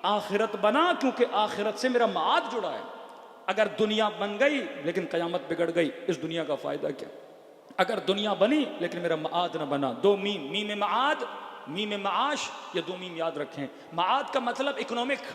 آخرت بنا کیونکہ آخرت سے میرا معاد جڑا ہے. اگر دنیا بن گئی لیکن قیامت بگڑ گئی، اس دنیا کا فائدہ کیا؟ اگر دنیا بنی لیکن میرا معاد نہ بنا. دو میم، میم معاد، میم معاش، یہ دو میم یاد رکھیں. معاد کا مطلب اکنامک،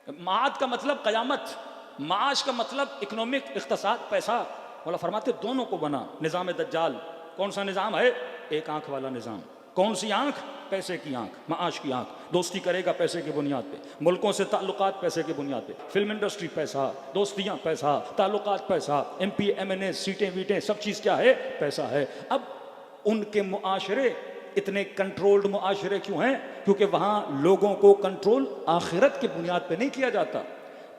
معاد کا مطلب قیامت، معاش کا مطلب اکنامک، اقتصاد، پیسہ. مولا فرماتے دونوں کو بنا. نظام دجال کون سا نظام ہے؟ ایک آنکھ والا نظام. کون سی آنکھ؟ پیسے کی آنکھ، معاش کی آنکھ. دوستی کرے گا پیسے کی بنیاد پہ، ملکوں سے تعلقات پیسے کی بنیاد پہ. فلم انڈسٹری پیسہ، دوستیاں پیسہ، تعلقات پیسہ، ایم پی ایم این اے، سیٹیں ویٹیں، سب چیز کیا ہے؟ پیسہ ہے. اب ان کے معاشرے اتنے کنٹرولڈ معاشرے کیوں ہیں؟ کیونکہ وہاں لوگوں کو کنٹرول آخرت کی بنیاد پہ نہیں کیا جاتا،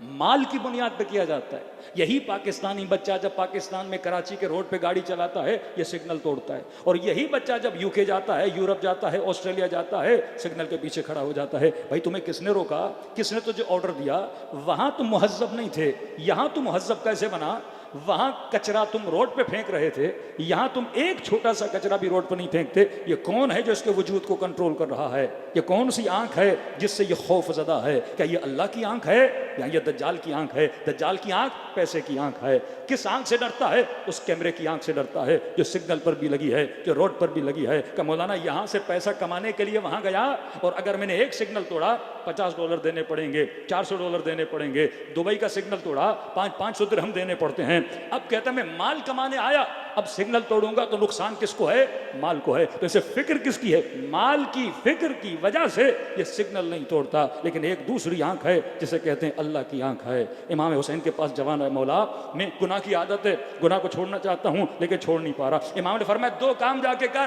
مال کی بنیاد پہ کیا جاتا ہے. یہی پاکستانی بچہ جب پاکستان میں کراچی کے روڈ پہ گاڑی چلاتا ہے یہ سگنل توڑتا ہے، اور یہی بچہ جب یو کے جاتا ہے، یورپ جاتا ہے، آسٹریلیا جاتا ہے، سگنل کے پیچھے کھڑا ہو جاتا ہے. بھائی تمہیں کس نے روکا؟ کس نے تجھے آرڈر دیا؟ وہاں تم مہذب نہیں تھے، یہاں تم مہذب کیسے بنا؟ وہاں کچرا تم روڈ پہ پھینک رہے تھے، یہاں تم ایک چھوٹا سا کچرا بھی روڈ پہ نہیں پھینکتے. یہ کون ہے جو اس کے وجود کو کنٹرول کر رہا ہے؟ یہ کون سی آنکھ ہے جس سے یہ خوف زدہ ہے؟ کیا یہ اللہ کی آنکھ ہے یا یہ دجال کی آنکھ ہے؟ دجال کی آنکھ پیسے کی آنکھ ہے. کس آنکھ سے ڈرتا ہے؟ اس کیمرے کی آنکھ سے ڈرتا ہے جو سگنل پر بھی لگی ہے، جو روڈ پر بھی لگی ہے. کہ مولانا یہاں سے پیسہ کمانے کے لیے وہاں گیا، اور اگر میں نے ایک سگنل توڑا $50 دینے پڑیں گے، $400 دینے پڑیں گے. دبئی کا سگنل توڑا 500 درہم دینے پڑتے ہیں. اب کہتا میں مال کمانے آیا، اب سگنل توڑوں گا تو نقصان کس کو ہے؟ مال کو ہے. تو اسے فکر کس کی ہے؟ مال کی. فکر کی وجہ سے یہ سگنل نہیں توڑتا. لیکن ایک دوسری آنکھ ہے جسے کہتے ہیں اللہ کی آنکھ ہے. امام حسین کے پاس جوان ہے، مولا میں گناہ کی عادت ہے، گناہ کو چھوڑنا چاہتا ہوں لیکن چھوڑ نہیں پا رہا. امام نے فرمایا 2 کام جا کے کر،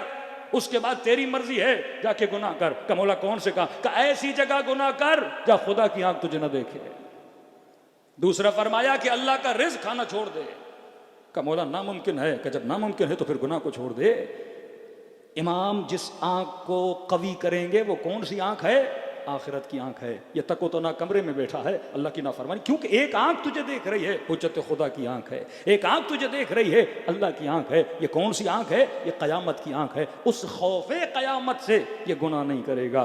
اس کے بعد تیری مرضی ہے جا کے گناہ کر. کہ مولا کون سے کام؟ کہ ایسی جگہ گناہ کر جہاں خدا کی آنکھ تجھے نہ دیکھے. دوسرا فرمایا کہ اللہ کا رزق کھانا چھوڑ دے. کہ مولا ناممکن ہے. کہ جب ناممکن ہے تو پھر گناہ کو چھوڑ دے. امام جس آنکھ کو قوی کریں گے وہ کون سی آنکھ ہے؟ آخرت کی آنکھ ہے. یہ تک و تو نہ کمرے میں بیٹھا ہے اللہ کی نافرمانی. کیونکہ ایک آنکھ تجھے دیکھ رہی ہے، حجت خدا کی آنکھ ہے. ایک آنکھ تجھے دیکھ رہی ہے، اللہ کی آنکھ ہے. یہ کون سی آنکھ ہے؟ یہ قیامت کی آنکھ ہے. اس خوف قیامت سے یہ گناہ نہیں کرے گا.